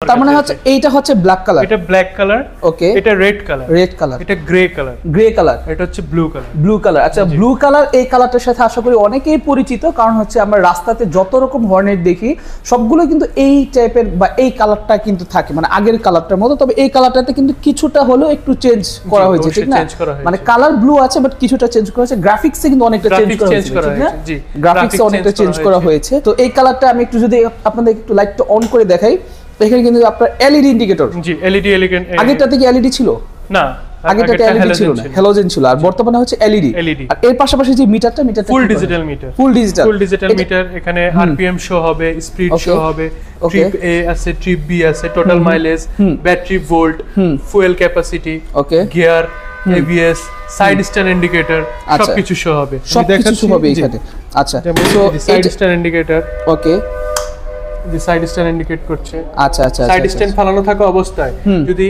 তার মানে হচ্ছে এইটা হচ্ছে ব্ল্যাক কালার, এটা ব্ল্যাক কালার, ওকে, এটা রেড কালার, এটা গ্রে কালার, এটা হচ্ছে ব্লু কালার। আচ্ছা, ব্লু কালার এই কালারটার সাথে আশা করি অনেকেই পরিচিত, কারণ হচ্ছে আমরা রাস্তাতে যত রকম হর্নেট দেখি সবগুলো কিন্তু এই টাইপের বা এই কালারটা কিন্তু থাকে, মানে আগের কালারটার মতো, তবে এই কালারটাতে কিন্তু কিছুটা হলেও একটু চেঞ্জ করা হয়েছে, ঠিক না? মানে কালার ব্লু আছে বাট কিছুটা চেঞ্জ করা হয়েছে, গ্রাফিক্সে কিন্তু অনেকটা চেঞ্জ করা হয়েছে, ঠিক না? গ্রাফিক্সে অনেকটা চেঞ্জ করা হয়েছে। তো এই কালারটা আমি একটু যদি আপনাদের একটু লাইটটা অন করে দেখাই, এখানে কিন্তু আপনার এলইডি ইন্ডিকেটর, জি এলইডি আগেরটাতে কি এলইডি ছিল না, আগেরটাতে এলইডি ছিল না, হ্যালোজেন ছিল, আর বর্তমানে হচ্ছে এলইডি। আর এর পাশাপাশি যে মিটারটা ফুল ডিজিটাল মিটার, এখানে আরপিএম শো হবে, স্পিড শো হবে, ট্রিপ এ আছে, ট্রিপ বি আছে, total mileage, battery volt, fuel capacity, okay, gear, ABS, side stand indicator, সবকিছু শো হবে, সবকিছু শো হবে এখানে। আচ্ছা, তো সাইড স্ট্যান্ড ইন্ডিকেটর, ওকে, যে সাইড স্ট্যান্ড ইন্ডিকেট করছে। আচ্ছা আচ্ছা, সাইড স্ট্যান্ড ফালানো থাকা অবস্থায় যদি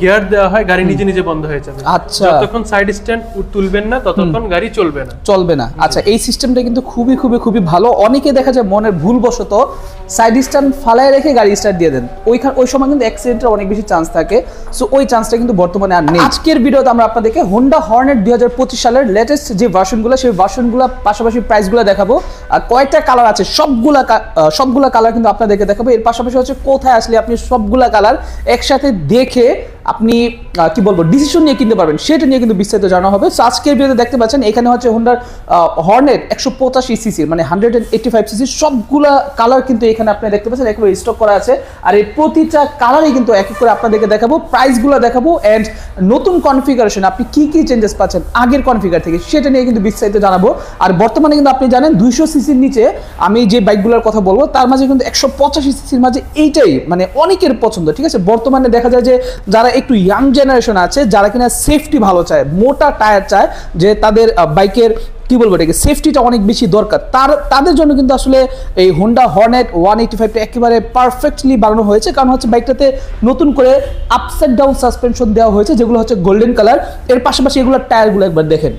গিয়ার দেওয়া হয় গাড়ি নিজে নিজে বন্ধ হয়ে যাবে। আচ্ছা, যতক্ষণ সাইড স্ট্যান্ড তুলবেন না ততক্ষণ গাড়ি চলবে না। আচ্ছা, এই সিস্টেমটা কিন্তু খুবই খুবই খুবই ভালো। অনেকে দেখা যায় মনের ভুলবশত সাইড স্ট্যান্ড ফালায় রেখে গাড়ি স্টার্ট দিয়ে দেন, ওই সময় কিন্তু অ্যাক্সিডেন্টের অনেক বেশি চান্স থাকে। সো ওই চান্সটা কিন্তু বর্তমানে আর নেই। আজকের ভিডিওতে আমরা আপনাদেরকে হোন্ডা হর্নেট 2025 সালের লেটেস্ট যে ভার্সনগুলো, সেই ভার্সনগুলো পাশাপাশি প্রাইসগুলো দেখাবো, আর কয়টা কালার আছে সবগুলা কালার কিন্তু আপনাদেরকে দেখাবো। এর পাশাপাশি হচ্ছে কোথায় আসলে আপনি সবগুলা কালার একসাথে দেখে আপনি কি বলবো ডিসিশন নিয়ে কিনতে পারবেন, সেটা নিয়ে কিন্তু বিস্তারিত জানা হবে। সো আজকের ভিডিওতে দেখতে পাচ্ছেন এখানে হচ্ছে হোন্ডার হর্নেট 185 সিসি, মানে 185 সিসি সবগুলা কালার কিন্তু এখানে আপনি দেখতে পাচ্ছেন একেবারে স্টক করা আছে। আর এই প্রতিটা কালারই কিন্তু এক এক করে আপনাদেরকে দেখাবো, প্রাইসগুলো দেখাবো, এন্ড নতুন কনফিগারেশন আপনি কি কি চেঞ্জেস পাচ্ছেন আগের কনফিগার থেকে, সেটা নিয়ে কিন্তু বিস্তারিত জানাবো। আর বর্তমানে কিন্তু আপনি জানেন 200 সিসির নিচে আমি যে বাইকগুলোর কথা বলবো তার মাঝে কিন্তু 185 সিসির মাঝে এইটাই মানে অনেকের পছন্দ, ঠিক আছে? বর্তমানে দেখা যায় যে যারা একটু ইয়াং জেনারেশন আছে, যারা কিনা সেফটি ভালো চায়, মোটা টায়ার চায়, যে তাদের বাইকের কি বলবো এটাকে সেফটিটা অনেক বেশি দরকার, তাদের জন্য কিন্তু আসলে এই হোন্ডা হর্নেট 185টা একেবারে পারফেক্টলি বানানো হয়েছে। কারণ হচ্ছে বাইকটাতে নতুন করে আপসাইড ডাউন সাসপেনশন দেওয়া হয়েছে, যেগুলো হচ্ছে গোল্ডেন কালার। এর পাশাপাশি এগুলো টায়ারগুলো একবার দেখেন,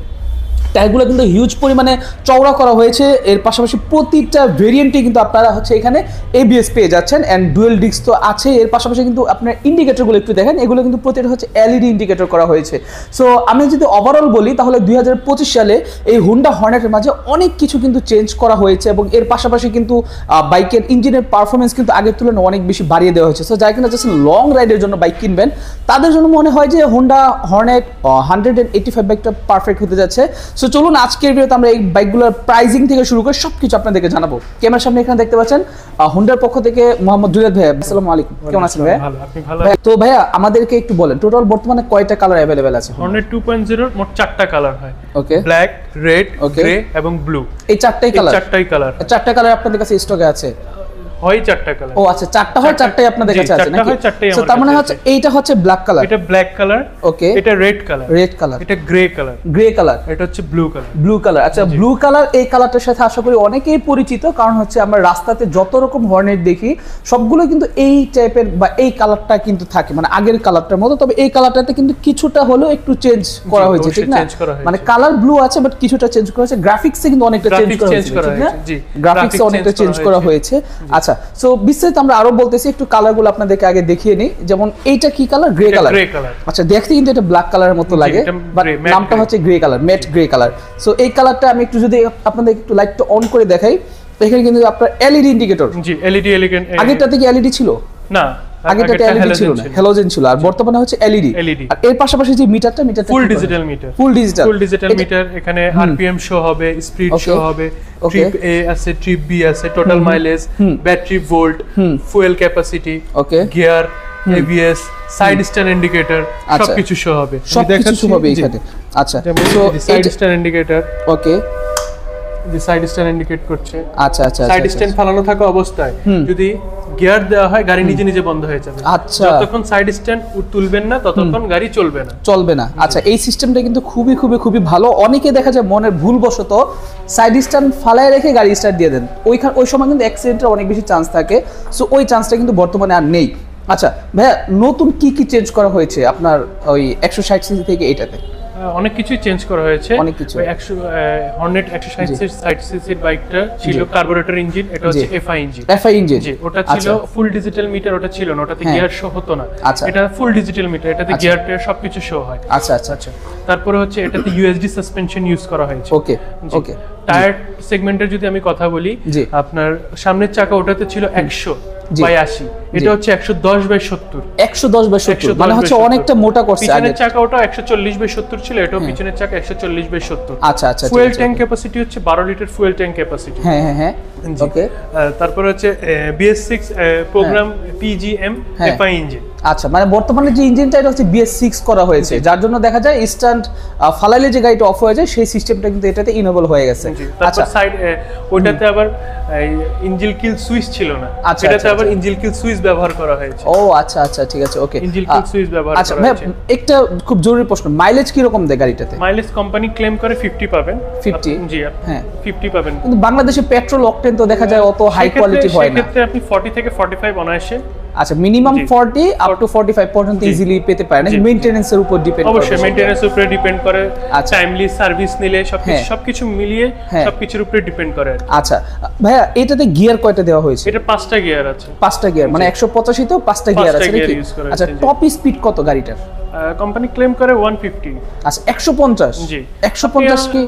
টায়ারগুলো কিন্তু হিউজ পরিমাণে চওড়া করা হয়েছে। এর পাশাপাশি প্রতিটা ভেরিয়েন্টে কিন্তু আপনারা হচ্ছে এখানে এবিএস পেয়ে যাচ্ছেন, অ্যান্ড ডুয়েল ডিস্ক তো আছে। এর পাশাপাশি কিন্তু আপনার ইন্ডিকেটরগুলো একটু দেখেন, এগুলো কিন্তু প্রতিটা হচ্ছে এলইডি ইন্ডিকেটর করা হয়েছে। সো আমি যদি ওভারঅল বলি তাহলে 2025 সালে এই হোন্ডা হর্নেটের মাঝে অনেক কিছু কিন্তু চেঞ্জ করা হয়েছে, এবং এর পাশাপাশি কিন্তু বাইকের ইঞ্জিনের পারফরমেন্স কিন্তু আগের তুলনায় অনেক বেশি বাড়িয়ে দেওয়া হয়েছে। সো যারা কিনা জাস্ট লং রাইডের জন্য বাইক কিনবেন তাদের জন্য মনে হয় যে হোন্ডা হর্নেট 185 বাইকটা পারফেক্ট হতে যাচ্ছে। সো চলুন আজকের ভিডিওতে আমরা এই বাইকগুলোর প্রাইসিং থেকে শুরু করে সবকিছু আপনাদেরকে জানাবো। ক্যামেরার সামনে এখানে দেখতে পাচ্ছেন হোন্ডার পক্ষ থেকে মোহাম্মদ জুয়েদ ভাই। আসসালামু আলাইকুম, কেমন আছেন ভাই? ভালো, আপনি ভালো? তো ভাইয়া আমাদেরকে একটু বলেন টোটাল বর্তমানে কয়টা কালার अवेलेबल আছে? হর্নেট 2.0 মোট 4টা কালার হয়, ওকে, ব্ল্যাক, রেড, গ্রে এবং ব্লু। এই চারটাই কালার চারটা কালার আপনাদের কাছে স্টকে আছে? হয় 4টা কালার। ও আচ্ছা, চারটা হয়, চারটাই আপনাদের কাছে আছে নাকি? সো তার মানে হচ্ছে এইটা হচ্ছে ব্ল্যাক কালার, এটা ব্ল্যাক কালার, ওকে, এটা রেড কালার, এটা গ্রে কালার, এটা হচ্ছে ব্লু কালার। আচ্ছা, ব্লু কালার এই কালারটার সাথে আশা করি অনেকেই পরিচিত, কারণ হচ্ছে আমরা রাস্তাতে যত রকম হর্নেট দেখি সবগুলো কিন্তু এই টাইপের বা এই কালারটা কিন্তু থাকে, মানে আগের কালারটার মতো, তবে এই কালারটাতে কিন্তু কিছুটা হলেও একটু চেঞ্জ করা হয়েছে, ঠিক না? মানে কালার ব্লু আছে বাট কিছুটা চেঞ্জ করা হয়েছে, গ্রাফিক্সে কিন্তু অনেকটা চেঞ্জ করা হয়েছে, ঠিক না? গ্রাফিক্সে অনেকটা চেঞ্জ করা হয়েছে। আচ্ছা, সো বিস্তারিত আমরা আরো বলতেছি, একটু কালারগুলো আপনাদেরকে আগে দেখিয়ে নিই। যেমন এইটা কি কালার? Grey colour. আচ্ছা, দেখতে কিন্তু এটা ব্ল্যাক কালারের মতো লাগে, বাট নামটা হচ্ছে grey colour, mat grey colour. So এই কালারটা আমি একটু যদি আপনাদেরকে একটু লাইটটা অন করে দেখাই, এখানে কিন্তু আপনার এলইডি ইন্ডিকেটর, জি এলইডি আগেরটাতে কি এলইডি ছিল না, আগেরটাতে এলইডি ছিল না, হ্যালোজেন ছিল, আর বর্তমানে হচ্ছে এলইডি। আর এর পাশাপাশি যে মিটারটা ফুল ডিজিটাল মিটার, এখানে আরপিএম শো হবে, স্পিড শো হবে, ট্রিপ এ আছে, ট্রিপ বি আছে, total mileage, battery volt, fuel capacity, okay, gear, ABS, side stand indicator, সবকিছু শো হবে, সবকিছু শো হবে এখানে। আচ্ছা, তো সাইড স্ট্যান্ড ইন্ডিকেটর, ওকে, যে সাইড স্ট্যান্ড ইন্ডিকেট করছে। আচ্ছা আচ্ছা, সাইড স্ট্যান্ড ফালানো থাকা অবস্থায় যদি গিয়ার দেওয়া হয় গাড়ি নিজে নিজে বন্ধ হয়ে যাবে। আচ্ছা, যতক্ষণ সাইড স্ট্যান্ড তুলবেন না ততক্ষণ গাড়ি চলবে না। আচ্ছা, এই সিস্টেমটা কিন্তু খুবই খুবই খুবই ভালো। অনেকে দেখা যায় মনের ভুলবশত সাইড স্ট্যান্ড ফালায় রেখে গাড়ি স্টার্ট দিয়ে দেন, ওই সময় কিন্তু অ্যাক্সিডেন্টের অনেক বেশি চান্স থাকে। সো ওই চান্সটা কিন্তু বর্তমানে আর নেই। আচ্ছা ভাইয়া, নতুন কি কি চেঞ্জ করা হয়েছে আপনার ওই 160 সিসি থেকে এটাতে? অনেক কিছুই চেঞ্জ করা হয়েছে। অনেক কিছু। হর্নেট 160 সিসির বাইকটা ছিল কার্বোরেটর ইঞ্জিন, এটা হচ্ছে এফআই ইঞ্জিন। এফআই ইঞ্জিন, জি, ওটা ছিল ফুল ডিজিটাল মিটার, ওটা ছিল না, ওটাতে গিয়ার শো হতো না। আচ্ছা। এটা ফুল ডিজিটাল মিটার, এটাতে গিয়ার টেয়ার সবকিছু শো হয়। আচ্ছা আচ্ছা আচ্ছা। তারপরে হচ্ছে এটাতে ইউএসডি সাসপেনশন ইউজ করা হয়েছে। ওকে ওকে। টায়ার সেগমেন্টের যদি আমি কথা বলি, আপনার সামনের চাকা ওটাতে ছিল 100/80, এটা হচ্ছে 110/70। 110/70 মানে হচ্ছে অনেকটা মোটা করছে। পিছনের চাকা ওটা 140/70 ছিল, এটাও পিছনের চাকা 140/70। আচ্ছা আচ্ছা। ফুয়েল ট্যাঙ্ক ক্যাপাসিটি হচ্ছে 12 লিটার ফুয়েল ট্যাঙ্ক ক্যাপাসিটি। হ্যাঁ হ্যাঁ হ্যাঁ। ওকে। তারপর হচ্ছে BS6 programme PGM FI engine. আচ্ছা, মানে বর্তমানে যে ইঞ্জিনটা এটা হচ্ছে BS6 করা হয়েছে, যার জন্য দেখা যায় ইনস্ট্যান্ট ফালাইলে যে গাড়িটা অফ হয়ে যায় সেই সিস্টেমটা কিন্তু এটাতে ইনেবল হয়ে গেছে। আচ্ছা, সাইড ওইটাতে আবার ইঞ্জিন কিল সুইচ ছিল না, এটাতে আবার ইঞ্জিন কিল সুইচ ব্যবহার করা হয়েছে। ও আচ্ছা আচ্ছা, ঠিক আছে, ওকে। ইঞ্জিন কিল সুইচ ব্যবহার করা হয়েছে। আচ্ছা, একটা খুব জরুরি প্রশ্ন, মাইলেজ কি রকম দেয় গাড়িটাতে? মাইলেজ কোম্পানি ক্লেম করে 50 পাবেন। 50? জি হ্যাঁ, 50 পাবেন। কিন্তু বাংলাদেশে পেট্রোল অকটেন তো দেখা যায় অত হাই কোয়ালিটি হয় না। সেক্ষেত্রে আপনি 40 থেকে 45 অনায়াসে। আচ্ছা, মিনিমাম 40 আপ টু 45 পর্যন্ত ইজিলি পেতে পারেন। মেইনটেনেন্সের উপর ডিপেন্ড করে। অবশ্যই মেইনটেনেন্সের উপরে ডিপেন্ড করে, টাইমলি সার্ভিস নিলে সবকিছু মিলিয়ে সবকিছুর উপরে ডিপেন্ড করে। আচ্ছা ভাইয়া, এটাতে গিয়ার কয়টা দেওয়া হয়েছে? এটা 5টা গিয়ার আছে। 5টা গিয়ার মানে 185 তেও 5টা গিয়ার আছে নাকি? আচ্ছা, টপ স্পিড কত গাড়িটার? কোম্পানি ক্লেম করে 150। আচ্ছা, 150? জি। 150 কি?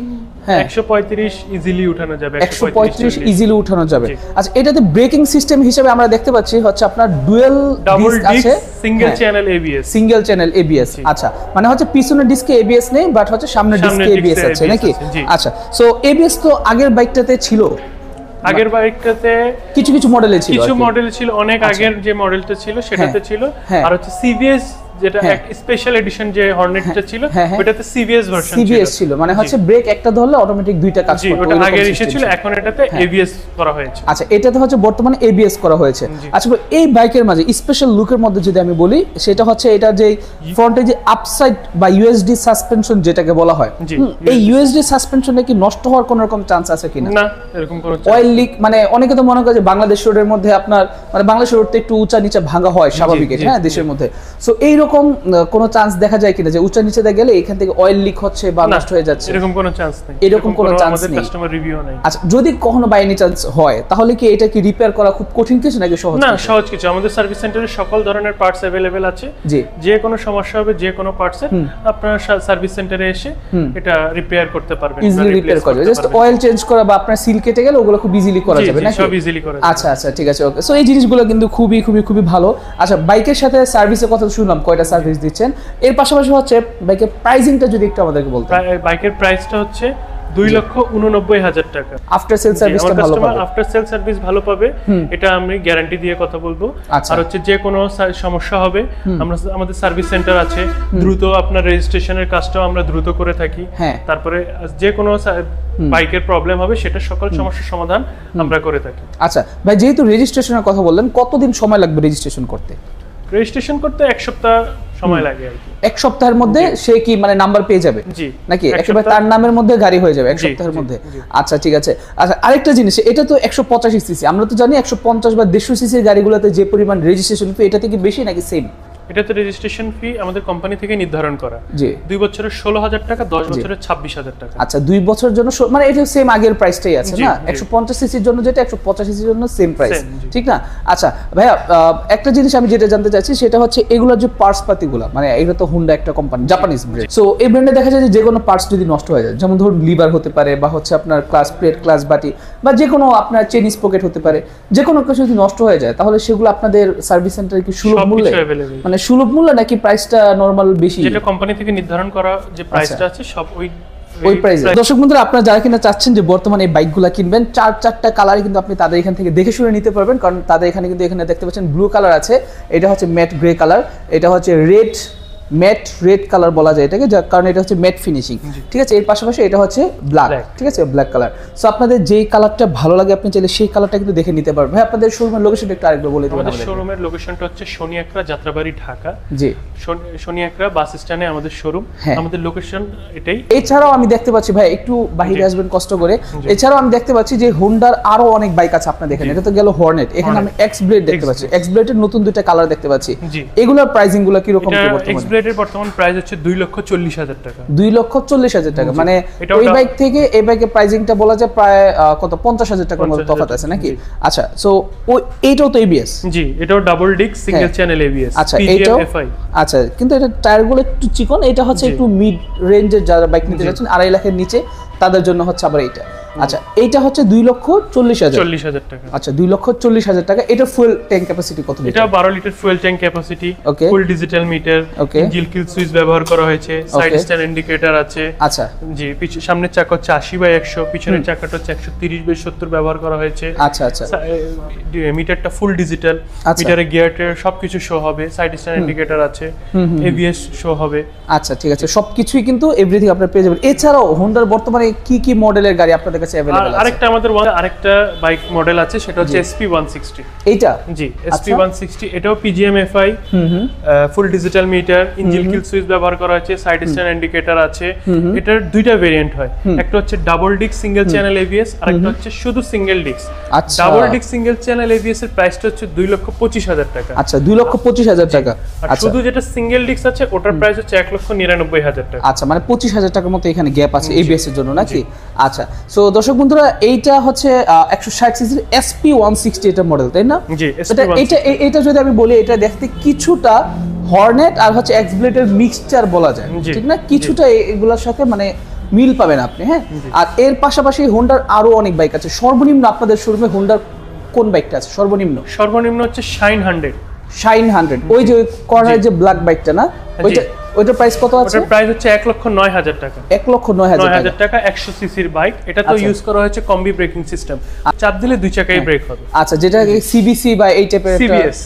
হ্যাঁ, 135 ইজিলি উঠানো যাবে। 135 ইজিলি উঠানো যাবে। আচ্ছা, এটাতে ব্রেকিং সিস্টেম হিসেবে আমরা দেখতে পাচ্ছি হচ্ছে আপনার ডুয়াল ডিস্ক আছে, single channel ABS। Single channel ABS। আচ্ছা, মানে হচ্ছে পিছনের ডিস্কে ABS নেই, বাট হচ্ছে সামনের ডিস্কে ABS আছে নাকি? আচ্ছা, সো ABS তো আগের বাইকটাতে ছিল? আগের বাইকটাতে কিছু কিছু মডেলে ছিল, কিছু মডেল ছিল, অনেক আগের যে মডেলটা ছিল সেটাতে ছিল। আর হচ্ছে CVS যেটা স্পেশাল এডিশন যে হর্নেটটা ছিল ওটাতে CVS ভার্সন ছিল। CVS ছিল মানে হচ্ছে ব্রেক একটা ধরলে অটোমেটিক দুইটা কাজ করবে। ওটা আগে এসেছিল, এখন এটাতে ABS করা হয়েছে। আচ্ছা, এটাতে হচ্ছে বর্তমানে ABS করা হয়েছে। আচ্ছা, এই বাইকের মাঝে স্পেশাল লুকের মধ্যে যদি আমি বলি, সেটা হচ্ছে এটা যে ফ্রন্টে যে আপসাইড বা USD সাসপেনশন যেটাকে বলা হয়, এই USD সাসপেনশনে কি নষ্ট হওয়ার কোনো রকম চান্স আছে কিনা? না, এরকম কোনো অয়েল লিক, মানে অনেকে তো মনে করে যে বাংলাদেশ রোডের মধ্যে আপনার মানে বাংলাদেশ রোডতে একটু উঁচা নিচে ভাঙা হয় স্বাভাবিক, হ্যাঁ, দেশের মধ্যে। সো এইরকম কোনো চান্স দেখা যায় কিনা যে উঁচা নিচে গেলে এখান থেকে অয়েল লিক হচ্ছে বা নষ্ট হয়ে যাচ্ছে? এরকম কোনো চান্স নেই। এরকম কোনো চান্স নেই, কাস্টমার রিভিউ নাই। আচ্ছা, যদি কখনো বাই এনি চান্স হয় তাহলে কি এটা কি রিপেয়ার করা খুব কঠিন কিছু নাকি সহজ? না, সহজ কিছু। আমাদের সার্ভিস সেন্টারে সকল ধরনের পার্টস अवेलेबल আছে। যে কোনো সমস্যা হবে, যে কোনো পার্টসের আপনারা সার্ভিস সেন্টারে এসে এটা রিপেয়ার করতে পারবেন, ইজিলি রিপেয়ার করা যাবে। জাস্ট অয়েল চেঞ্জ করা বা আপনার সিল কেটে গেলে ওগুলো খুব ইজিলি করা যাবে নাকি? সব ইজিলি করা যাবে। আচ্ছা আচ্ছা, ঠিক আছে, ওকে। সো এই জিনিসগুলো কিন্তু খুবই খুবই খুবই ভালো। আচ্ছা, বাইকের সাথে সার্ভিসের কথা শুনলাম, কয়টা সার্ভিস দিচ্ছেন? এর পাশাপাশি হচ্ছে বাইকের প্রাইসিংটা যদি একটু আমাদেরকে বলতেন। বাইকের প্রাইসটা হচ্ছে 2,89,000 টাকা। আফটার সেল সার্ভিসটা ভালো পাবে? আফটার সেল সার্ভিস ভালো পাবে, এটা আমি গ্যারান্টি দিয়ে কথা বলবো। আর হচ্ছে যে কোনো সমস্যা হবে, আমরা আমাদের সার্ভিস সেন্টার আছে, দ্রুত আপনার রেজিস্ট্রেশনের কাজটাও আমরা দ্রুত করে থাকি। তারপরে যে কোনো বাইকের প্রবলেম হবে সেটা সকল সমস্যার সমাধান আমরা করে থাকি। আচ্ছা ভাই, যেহেতু রেজিস্ট্রেশনের কথা বললেন, কতদিন সময় লাগবে রেজিস্ট্রেশন করতে? রেজিস্ট্রেশন করতে 1 সপ্তাহ সময় লাগে আর কি। 1 সপ্তাহের মধ্যে সে কি মানে নাম্বার পেয়ে যাবে? জি, নাকি একেবারে তার নামের মধ্যে গাড়ি হয়ে যাবে 1 সপ্তাহের মধ্যে? আচ্ছা, ঠিক আছে। আচ্ছা, আরেকটা জিনিস, এটা তো 185 সিসি, আমরা তো জানি 150 বা 150 সিসির গাড়িগুলোতে যে পরিমাণ রেজিস্ট্রেশন ফি, এটা থেকে বেশি নাকি সেম? এটাতে রেজিস্ট্রেশন ফি আমাদের কোম্পানি থেকে নির্ধারণ করা। জি, 2 বছরের 16,000 টাকা, 10 বছরের 26,000 টাকা। আচ্ছা, 2 বছরের জন্য মানে এটা সেম আগের প্রাইসটাই আছে না? 150 সিসির জন্য যেটা, 185 সিসির জন্য সেম প্রাইস, ঠিক না? আচ্ছা ভাইয়া, একটা জিনিস আমি যেটা জানতে চাচ্ছি সেটা হচ্ছে এগুলোর যে পার্টস পাতিগুলো, মানে এটা তো হুন্ডা একটা কোম্পানি, জাপানিজ ব্র্যান্ড। সো এই ব্র্যান্ডে দেখা যায় যে কোনো পার্টস যদি নষ্ট হয়ে যায়, যেমন ধরুন লিভার হতে পারে, বা হচ্ছে আপনার ক্লাচ প্লেট, ক্লাচ বাটি, বা যে কোনো আপনার চেন স্পকেট হতে পারে, যে কোনো কিছু যদি নষ্ট হয়ে যায় তাহলে সেগুলো আপনাদের সার্ভিস সেন্টারে কি সুলভ মূল্যে, মানে সুলভ মূল্যে নাকি প্রাইসটা নরমাল বেশি? যেটা কোম্পানি থেকে নির্ধারণ করা যে প্রাইসটা আছে সব ওই প্রাইসে। দর্শক বন্ধুরা, আপনারা যারা কিনা চাচ্ছেন যে বর্তমানে এই বাইকগুলো কিনবেন, 4টা কালারই কিন্তু আপনি তাদের এখান থেকে দেখে শুনে নিতে পারবেন, কারণ তাদের এখানে কিন্তু এখানে দেখতে পাচ্ছেন ব্লু কালার আছে, এটা হচ্ছে ম্যাট গ্রে কালার, এটা হচ্ছে ম্যাট রেড কালার বলা যায় এটাকে, যার কারণে এটা হচ্ছে ম্যাট ফিনিশিং, ঠিক আছে। এর পাশাপাশি এটা হচ্ছে ব্ল্যাক, ঠিক আছে, ব্ল্যাক কালার। সো আপনাদের যেই কালারটা ভালো লাগে আপনি চাইলে সেই কালারটা কিন্তু দেখে নিতে পারবেন। ভাই, আপনাদের শোরুমের লোকেশনটা একটু আরেকবার বলে দিবেন? আমাদের শোরুমের লোকেশনটা হচ্ছে শনি একরা, যাত্রাবাড়ি, ঢাকা। জি, শনি একরা বাস স্ট্যান্ডে আমাদের শোরুম, আমাদের লোকেশন এটাই। এছাড়াও আমি দেখতে পাচ্ছি, ভাই একটু বাইরে আসবেন কষ্ট করে, এছাড়াও আমি দেখতে পাচ্ছি যে হোন্ডার আরো অনেক বাইক আছে আপনাদের এখানে। এটা তো গেল হর্নেট, এখানে আমি এক্স ব্লেড দেখতে পাচ্ছি, এক্স ব্লেডের নতুন 2টা কালার দেখতে পাচ্ছি। এগুলোর প্রাইসিং গুলো কি রকম? এক্সব্লেডের বর্তমান প্রাইস হচ্ছে 2,40,000 টাকা। 2,40,000 টাকা, মানে ওই বাইক থেকে এই বাইকের প্রাইসিংটা বলা যায় প্রায় কত 50,000 টাকার মতো তফাৎ আছে নাকি? আচ্ছা, সো এইটাও তো এবিএস? জি, এটাও double disc single channel ABS. আচ্ছা, এইটাও আচ্ছা, কিন্তু এটা টায়ারগুলো একটু চিকন, এটা হচ্ছে একটু মিড রেঞ্জের যারা বাইক নিতে যাচ্ছেন 2.5 লাখের নিচে তাদের জন্য হচ্ছে আবার এইটা। আচ্ছা, এইটা হচ্ছে 2,40,000 টাকা। আচ্ছা, 2,40,000 টাকা। এটা ফুয়েল ট্যাঙ্ক ক্যাপাসিটি কত লিটার? এটা 12 লিটার ফুয়েল ট্যাঙ্ক ক্যাপাসিটি, ফুল ডিজিটাল মিটার, ইঞ্জিন কিল সুইচ ব্যবহার করা হয়েছে, সাইড স্ট্যান্ড ইন্ডিকেটর আছে। আচ্ছা, জি, সামনের চাকা হচ্ছে 80/100, পিছনের চাকাটা হচ্ছে 130/70 ব্যবহার করা হয়েছে। আচ্ছা আচ্ছা, মিটারটা ফুল ডিজিটাল, মিটারে গিয়ার টিয়ার সবকিছু শো হবে, সাইড স্ট্যান্ড ইন্ডিকেটর আছে, এবিএস শো হবে। আচ্ছা, ঠিক আছে, সবকিছুই কিন্তু এভরিথিং আপনারা পেয়ে যাবেন। এছাড়াও হোন্ডার বর্তমানে কি কি মডেলের গাড়ি আপনাদের কাছে अवेलेबल আছে? আরেকটা বাইক মডেল আছে, সেটা হচ্ছে SP160। এইটা? জি, SP160, এটাও PGM-FI, ফুল ডিজিটাল মিটার, ইঞ্জিন কিল সুইচ ব্যবহার করা হয়েছে, সাইড স্ট্যান্ড ইন্ডিকেটর আছে। এটার দুইটা ভেরিয়েন্ট হয়, একটা হচ্ছে double disc single channel ABS, আর একটা হচ্ছে শুধু single disc. Double disc single channel ABS এর প্রাইসটা হচ্ছে 2,25,000 টাকা। আচ্ছা, 2,25,000 টাকা। আর শুধু যেটা সিঙ্গেল ডিস্ক আছে ওটার প্রাইস হচ্ছে 1,99,000 টাকা। আচ্ছা, মানে 25,000 টাকার মতো এখানে গ্যাপ আছে এবিএস এর জন্য নাকি? আচ্ছা, সো দর্শক বন্ধুরা, এইটা হচ্ছে 160 সিসির SP160 এটা মডেল, তাই না? জি, এটা যদি আমি বলি, এটা দেখতে কিছুটা হর্নেট আর হচ্ছে এক্সব্লেডের মিক্সচার বলা যায়, ঠিক না? কিছুটা এগুলোর সাথে মানে মিল পাবেন আপনি, হ্যাঁ। আর এর পাশাপাশি হোন্ডার আরো অনেক বাইক আছে। সর্বনিম্ন আপনাদের শোরুমে হোন্ডার কোন বাইকটা আছে সর্বনিম্ন? হচ্ছে শাইন 100। শাইন 100, ওই যে কর্নারে যে ব্ল্যাক বাইকটা না, ওইটার প্রাইস কত আছে? ওটার প্রাইস হচ্ছে 1,09,000 টাকা। 1,09,000 টাকা। 100 সিসির বাইক, এটা তো ইউজ করা হয়েছে কম্বি ব্রেকিং সিস্টেম, চাপ দিলে দুই চাকায় ব্রেক হবে। আচ্ছা, যেটা সিবিসি বা এই টাইপের সিবিএস।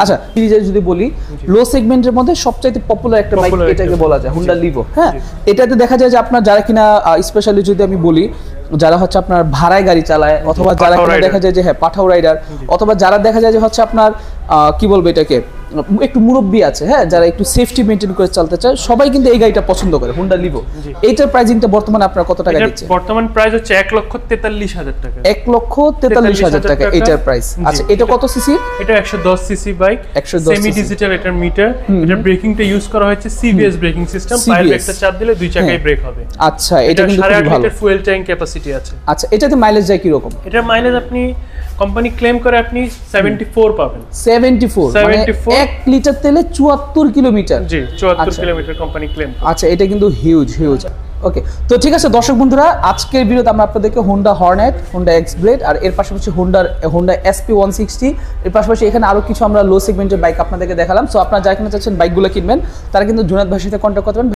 আচ্ছা, সিরিজে যদি বলি, লো সেগমেন্টের মধ্যে সবচেয়ে পপুলার একটা বাইক এটাকে বলা যায় হোন্ডা লিভো, হ্যাঁ। এটাতে দেখা যায় যে আপনার যারা কিনা স্পেশালি যদি আমি বলি, যারা হচ্ছে আপনার ভাড়ায় গাড়ি চালায়, অথবা যারা কিনা দেখা যায় যে হ্যাঁ পাঠাও রাইডার, অথবা যারা দেখা যায় যে হচ্ছে আপনার কি বলবো এটাকে একটু মুরব্বি আছে, হ্যাঁ, যারা একটু সেফটি মেইনটেইন করে চলতে চায়, সবাই কিন্তু এই গাড়িটা পছন্দ করে, হোন্ডা লিভো। এইটার প্রাইসিংটা বর্তমানে আপনারা কত টাকা দিচ্ছেন? বর্তমান প্রাইস হচ্ছে 1,43,000 টাকা। 1,43,000 টাকা এইটার প্রাইস। আচ্ছা, এটা কত সিসি? এটা 110 সিসি বাইক, সেমি ডিজিটাল এটার মিটার, এটার ব্রেকিংটা ইউজ করা হয়েছে সিবিএস ব্রেকিং সিস্টেম, পায়ের ব্রেকটা চাপ দিলে দুই চাকায় ব্রেক হবে। আচ্ছা, এটা কিন্তু খুব ভালো। 8.5 লিটার ফুয়েল ট্যাঙ্ক ক্যাপাসিটি আছে। আচ্ছা, এটাতে মাইলেজ যায় কি রকম? এটার মাইলেজ আপনি কোম্পানি ক্লেম করে আপনি 74 পাবেন। 74 মানে 1 লিটার তেলে 74 কিলোমিটার। জি, 74 কিলোমিটার কোম্পানি ক্লেম। আচ্ছা, এটা কিন্তু হিউজ। ওকে, তো ঠিক আছে দর্শক বন্ধুরা, আজকের ভিডিওতে আমরা আপনাদেরকে হোন্ডা হর্নেট, হোন্ডা এক্সব্লেড আর এর পাশাপাশি হোন্ডা SP160, এর পাশাপাশি এখানে আরো কিছু আমরা লো সেগমেন্টের বাইক আপনাদেরকে দেখালাম। সো আপনারা যারা কিনা চাচ্ছেন বাইকগুলো কিনবেন, তারা কিন্তু জুনায়েদ ভাইয়ের সাথে কন্ট্যাক্ট করতে পারেন।